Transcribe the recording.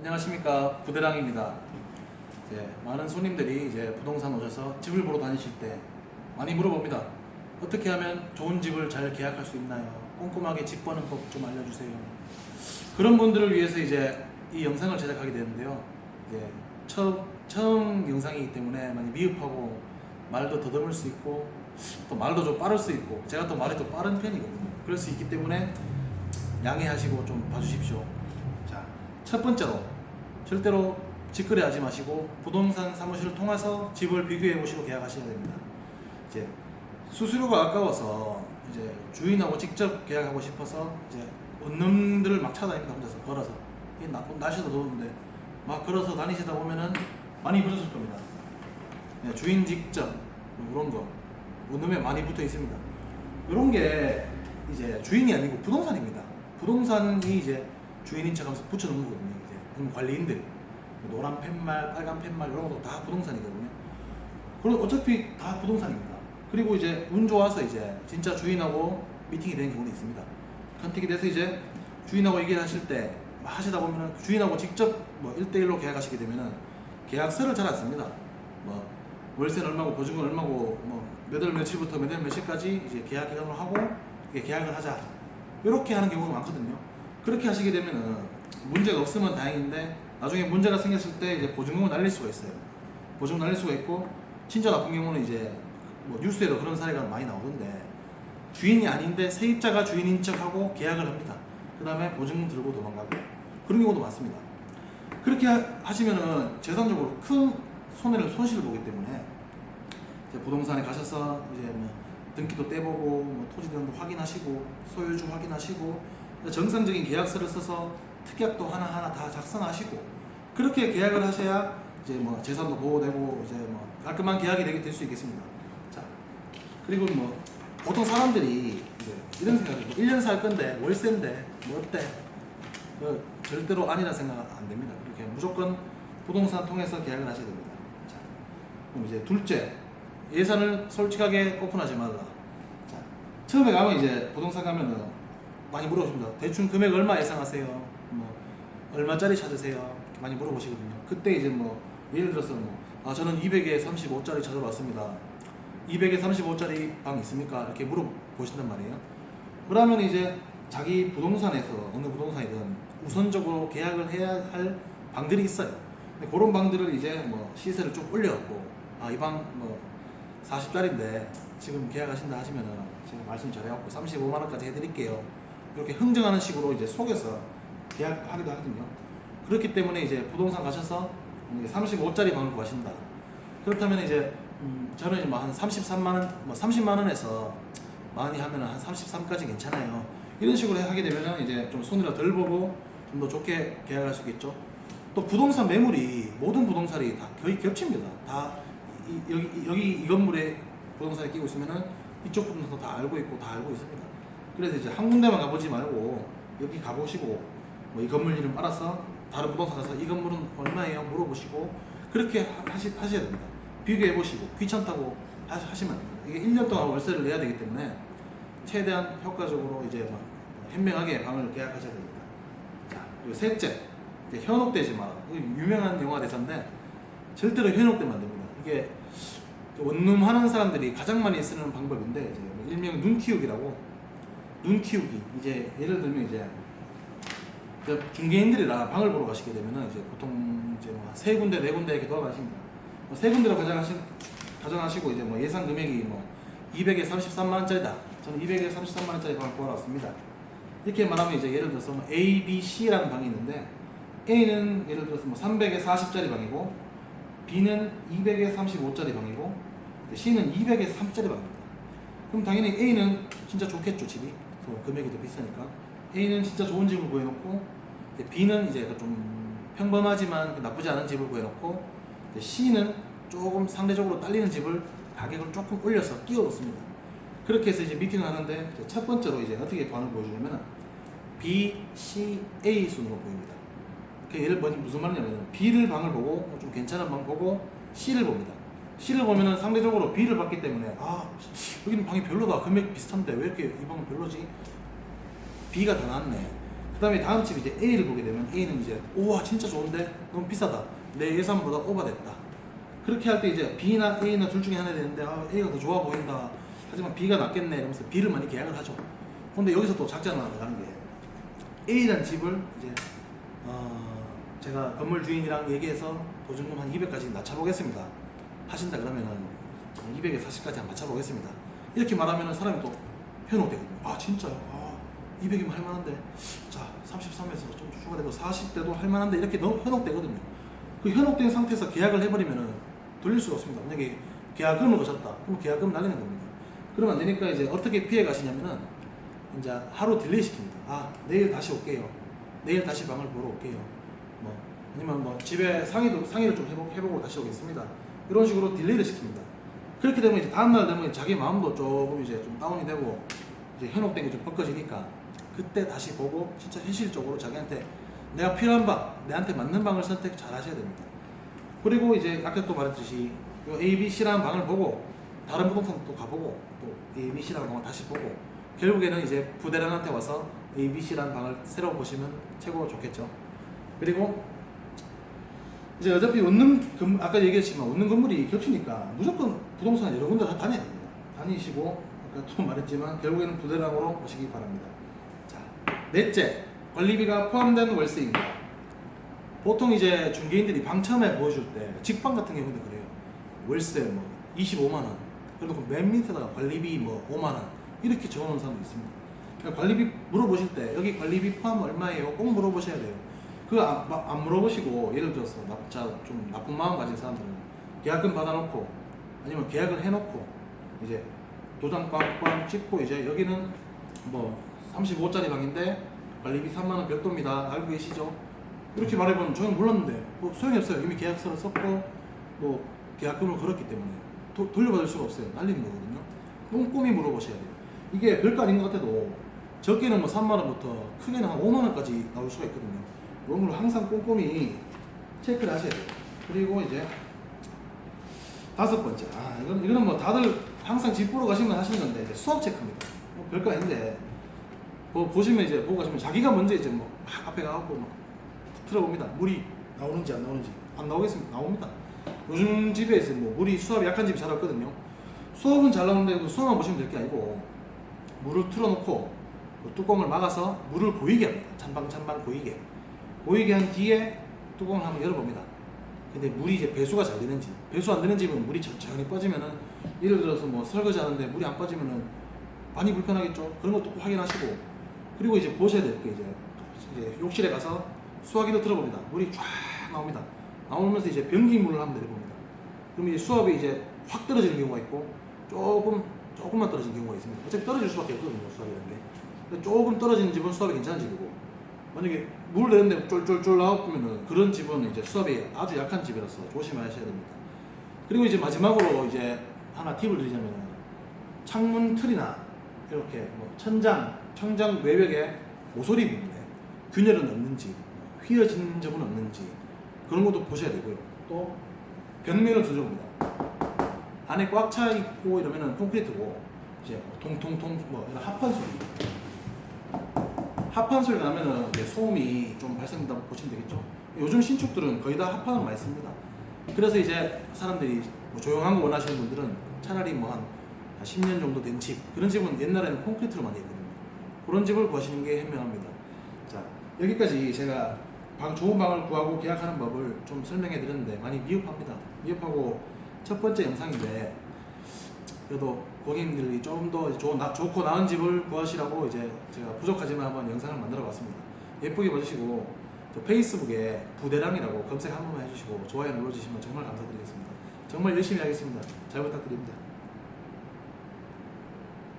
안녕하십니까, 부대랑입니다. 많은 손님들이 이제 부동산 오셔서 집을 보러 다니실 때 많이 물어봅니다. 어떻게 하면 좋은 집을 잘 계약할 수 있나요? 꼼꼼하게 집 버는 법 좀 알려주세요. 그런 분들을 위해서 이제 이 영상을 제작하게 되는데요. 처음 영상이기 때문에 많이 미흡하고 말도 더듬을 수 있고 또 말도 좀 빠를 수 있고 제가 또 말이 또 빠른 편이거든요. 그럴 수 있기 때문에 양해하시고 좀 봐주십시오. 자, 첫 번째로 절대로 직거래 하지 마시고 부동산 사무실을 통해서 집을 비교해 보시고 계약하셔야 됩니다. 이제 수수료가 아까워서 이제 주인하고 직접 계약하고 싶어서 이제 원룸들을 막 찾아다닙니다. 혼자서 걸어서. 이게 날씨도 더운데 막 걸어서 다니시다 보면은 많이 보셨을 겁니다. 주인 직접 뭐 이런 거 원룸에 많이 붙어 있습니다. 이런 게 이제 주인이 아니고 부동산입니다. 부동산이 이제 주인인 척하면서 붙여놓는 거거든요. 이제 관리인들 노란 팻말, 빨간 팻말 이런 것도 다 부동산이거든요. 그리고 어차피 다 부동산입니다. 그리고 이제 운 좋아서 이제 진짜 주인하고 미팅이 되는 경우도 있습니다. 컨택이 돼서 이제 주인하고 얘기를 하실 때 하시다 보면은 주인하고 직접 뭐 1대1로 계약하시게 되면은 계약서를 잘 안 씁니다. 뭐 월세는 얼마고 보증금 얼마고 뭐 몇 월 며칠부터 몇 월 며칠까지 이제 계약 기간을 하고 이게 계약을 하자 이렇게 하는 경우가 많거든요. 그렇게 하시게 되면은 문제가 없으면 다행인데 나중에 문제가 생겼을 때 이제 보증금을 날릴 수가 있어요. 보증금 날릴 수가 있고 진짜 나쁜 경우는 이제 뭐 뉴스에도 그런 사례가 많이 나오던데 주인이 아닌데 세입자가 주인인 척하고 계약을 합니다. 그 다음에 보증금 들고 도망가고 그런 경우도 많습니다. 그렇게 하시면은 재산적으로 큰 손실을 보기 때문에 이제 부동산에 가셔서 이제 뭐 등기도 떼보고 뭐 토지 등도 확인하시고 소유주 확인하시고 정상적인 계약서를 써서 특약도 하나하나 다 작성하시고 그렇게 계약을 하셔야 이제 뭐 재산도 보호되고 이제 뭐 깔끔한 계약이 될 수 있겠습니다. 자, 그리고 뭐 보통 사람들이 이제 이런 생각을 1년 살 건데 월세인데 뭐 어때? 절대로 아니라 생각 안 됩니다. 이렇게 무조건 부동산 통해서 계약을 하셔야 됩니다. 자, 그럼 이제 둘째, 예산을 솔직하게 오픈하지 말라. 자, 처음에 가면 이제 부동산 가면은 많이 물어보십니다. 대충 금액 얼마 예상하세요? 뭐 얼마짜리 찾으세요? 많이 물어보시거든요. 그때 이제 뭐 예를 들어서 뭐 저는 200에 35짜리 찾으러 왔습니다. 200에 35짜리 방 있습니까? 이렇게 물어보신단 말이에요. 그러면 이제 자기 부동산에서 어느 부동산이든 우선적으로 계약을 해야 할 방들이 있어요. 근데 그런 방들을 이제 뭐 시세를 좀 올려갖고 이 방 뭐 40짜리인데 지금 계약하신다 하시면은 제가 말씀 잘해갖고 35만 원까지 해드릴게요. 이렇게 흥정하는 식으로 이제 속여서 계약하기도 하거든요. 그렇기 때문에 이제 부동산 가셔서 35짜리 방을 구하신다. 그렇다면 이제 저는 뭐 한 33만 원, 뭐 30만 원에서 많이 하면 한 33까지 괜찮아요. 이런 식으로 하게 되면 이제 좀 손해가 덜 보고 좀 더 좋게 계약할 수 있겠죠. 또 부동산 매물이 모든 부동산이 다 거의 겹칩니다. 다 여기 이 건물에 부동산에 끼고 있으면은 이쪽 부동산도 다 알고 있고 다 알고 있습니다. 그래서 이제 한 군데만 가보지 말고 여기 가보시고 뭐 이 건물 이름 알아서 다른 부동산 가서 이 건물은 얼마예요 물어보시고 그렇게 하셔야 됩니다. 비교해 보시고 귀찮다고 하시면 됩니다. 이게 1년 동안 월세를 내야 되기 때문에 최대한 효과적으로 이제 뭐 현명하게 방을 계약하셔야 됩니다. 자, 그리고 셋째, 이제 현혹되지 마라. 유명한 영화 대사인데 절대로 현혹되면 안 됩니다. 이게 원룸 하는 사람들이 가장 많이 쓰는 방법인데 이제 일명 눈 키우기라고. 눈 키우기. 이제 예를 들면 이제 중개인들이랑 방을 보러 가시게 되면은 이제 보통 이제 뭐 세 군데 네 군데 이렇게 돌아가십니다. 뭐 세 군데로 가정하시고 이제 뭐 예상 금액이 뭐 200에 33만 원짜리다. 저는 200에 33만 원짜리 방을 구하러 왔습니다. 이렇게 말하면 이제 예를 들어서 뭐 A, B, C라는 방이 있는데 A는 예를 들어서 뭐 300에 40짜리 방이고 B는 200에 35짜리 방이고 C는 200에 3짜리 방입니다. 그럼 당연히 A는 진짜 좋겠죠, 집이. 금액이 더 비싸니까. A는 진짜 좋은 집을 구해놓고 B는 이제 좀 평범하지만 나쁘지 않은 집을 구해놓고 C는 조금 상대적으로 딸리는 집을 가격을 조금 올려서 끼워 놓습니다. 그렇게 해서 이제 미팅을 하는데 첫 번째로 이제 어떻게 방을 보여주냐면 B, C, A 순으로 보입니다. 예를 무슨 말이냐면 B를 방을 보고 좀 괜찮은 방 보고 C를 봅니다. C를 보면은 상대적으로 B를 봤기 때문에 여기는 방이 별로다. 금액 비슷한데 왜 이렇게 이 방은 별로지? B가 더 낫네. 다음에 다음 집 이제 A를 보게 되면 A는 이제 우와 진짜 좋은데 너무 비싸다. 내 예산보다 오버됐다. 그렇게 할 때 이제 B나 A나 둘 중에 하나 되는데 아, A가 더 좋아 보인다. 하지만 B가 낫겠네 이러면서 B를 많이 계약을 하죠. 근데 여기서 또 작전을 하나 가는 게 A라는 집을 이제 제가 건물 주인이랑 얘기해서 보증금 한 200까지 낮춰보겠습니다. 하신다 그러면은 200에 40까지 한 맞춰보겠습니다. 이렇게 말하면은 사람이 또 현혹되거든요. 아 진짜요? 아 200이면 할만한데 자 33에서 좀 추가돼도 40대도 할만한데 이렇게 너무 현혹되거든요. 그 현혹된 상태에서 계약을 해버리면은 돌릴 수가 없습니다. 만약에 계약금을 거셨다 그럼 계약금 날리는 겁니다. 그러면 안 되니까 이제 어떻게 피해 가시냐면은 이제 하루 딜레이 시킵니다. 아 내일 다시 올게요. 내일 다시 방을 보러 올게요. 뭐 아니면 뭐 집에 상의를 좀 해보고 다시 오겠습니다. 이런 식으로 딜레이를 시킵니다. 그렇게 되면 이제 다음날 되면 자기 마음도 조금 이제 좀 다운이 되고 이제 현혹된 게 좀 벗겨지니까 그때 다시 보고 진짜 현실적으로 자기한테 내가 필요한 방, 내한테 맞는 방을 선택 잘 하셔야 됩니다. 그리고 이제 아까 또 말했듯이 요 A, B, C라는 방을 보고 다른 부동산 또 가보고 또 A, B, C라는 방을 다시 보고 결국에는 이제 부대장한테 와서 A, B, C라는 방을 새로 보시면 최고 좋겠죠. 그리고 이제 어차피 아까 얘기했지만 웃는 건물이 겹치니까 무조건 부동산 여러 군데 다 다녀야 됩니다. 다니시고 아까 또 말했지만 결국에는 부대장으로 오시기 바랍니다. 자, 넷째, 관리비가 포함된 월세입니다. 보통 이제 중개인들이 방 처음에 보여줄 때 직방 같은 경우도 그래요. 월세 뭐 25만 원, 그리고 맨 밑에다가 관리비 뭐 5만 원 이렇게 적어놓은 사람도 있습니다. 그러니까 관리비 물어보실 때 여기 관리비 포함 얼마예요? 꼭 물어보셔야 돼요. 그거 안 물어보시고 예를 들어서 좀 나쁜 마음 가진 사람들은 계약금 받아놓고 아니면 계약을 해놓고 이제 도장 꽝꽝 찍고 이제 여기는 뭐 35짜리 방인데 관리비 3만원 별도입니다. 알고 계시죠? 이렇게 말해보면 저는 몰랐는데 뭐 소용이 없어요. 이미 계약서를 썼고 뭐 계약금을 걸었기 때문에 돌려받을 수가 없어요. 날리는 거거든요. 꼼꼼히 물어보셔야 돼요. 이게 별거 아닌 것 같아도 적게는 뭐 3만원부터 크게는 한 5만원까지 나올 수가 있거든요. 이런 걸 항상 꼼꼼히 체크를 하셔야 돼요. 그리고 이제 다섯 번째, 이거는 뭐 다들 항상 집 보러 가시면 하시는 건데 이제 수압 체크입니다. 뭐 별거 아닌데 뭐 보시면 이제 보고 가시면 자기가 먼저 이제 뭐 막 앞에 가갖고 막 틀어봅니다. 물이 나오는지 안 나오는지. 안 나오겠습니다. 나옵니다. 요즘 집에 이제 뭐 물이 수압이 약한 집이 잘 없거든요. 수압은 잘 나오는데 그 수압만 보시면 될 게 아니고 물을 틀어놓고 그 뚜껑을 막아서 물을 고이게 합니다. 찬방 고이게 한 뒤에 뚜껑을 한번 열어봅니다. 근데 물이 이제 배수가 잘 되는지, 배수 안 되는 집은 물이 천천히 빠지면은 예를 들어서 뭐 설거지 하는데 물이 안 빠지면은 많이 불편하겠죠. 그런 것도 꼭 확인하시고, 그리고 이제 보셔야 될 게 이제 욕실에 가서 수화기로 들어봅니다. 물이 쫙 나옵니다. 나오면서 이제 변기물을 한번 내려봅니다. 그럼 이제 수압이 이제 확 떨어지는 경우가 있고 조금만 떨어지는 경우가 있습니다. 어차피 떨어질 수밖에 없거든요, 수압이라는 게. 조금 떨어지는 집은 수압이 괜찮은 집이고, 만약에 물 내는데 쫄쫄쫄 나오면은 그런 집은 이제 수압이 아주 약한 집이라서 조심하셔야 됩니다. 그리고 이제 마지막으로 이제 하나 팁을 드리자면 창문 틀이나 이렇게 뭐 천장 외벽에 모서리 부분에 균열은 없는지, 휘어진 점은 없는지 그런 것도 보셔야 되고요. 또 벽면을 두드려봅니다. 안에 꽉 차 있고 이러면은 콘크리트고 이제 통통통 뭐 이런 합판 소리가 나면은 이제 소음이 좀 발생된다고 보시면 되겠죠. 요즘 신축들은 거의 다 합판을 많이 씁니다. 그래서 이제 사람들이 뭐 조용한 거 원하시는 분들은 차라리 뭐 한 10년 정도 된 집, 그런 집은 옛날에는 콘크리트로 많이 했거든요. 그런 집을 구하시는 게 현명합니다. 자, 여기까지 제가 좋은 방을 구하고 계약하는 법을 좀 설명해 드렸는데 많이 미흡합니다. 미흡하고 첫 번째 영상인데 그래도 고객님들이 좀 더 좋고 나은 집을 구하시라고 이제 제가 부족하지만 한번 영상을 만들어 봤습니다. 예쁘게 봐주시고 페이스북에 부대랑이라고 검색 한 번만 해주시고 좋아요 눌러주시면 정말 감사드리겠습니다. 정말 열심히 하겠습니다. 잘 부탁드립니다.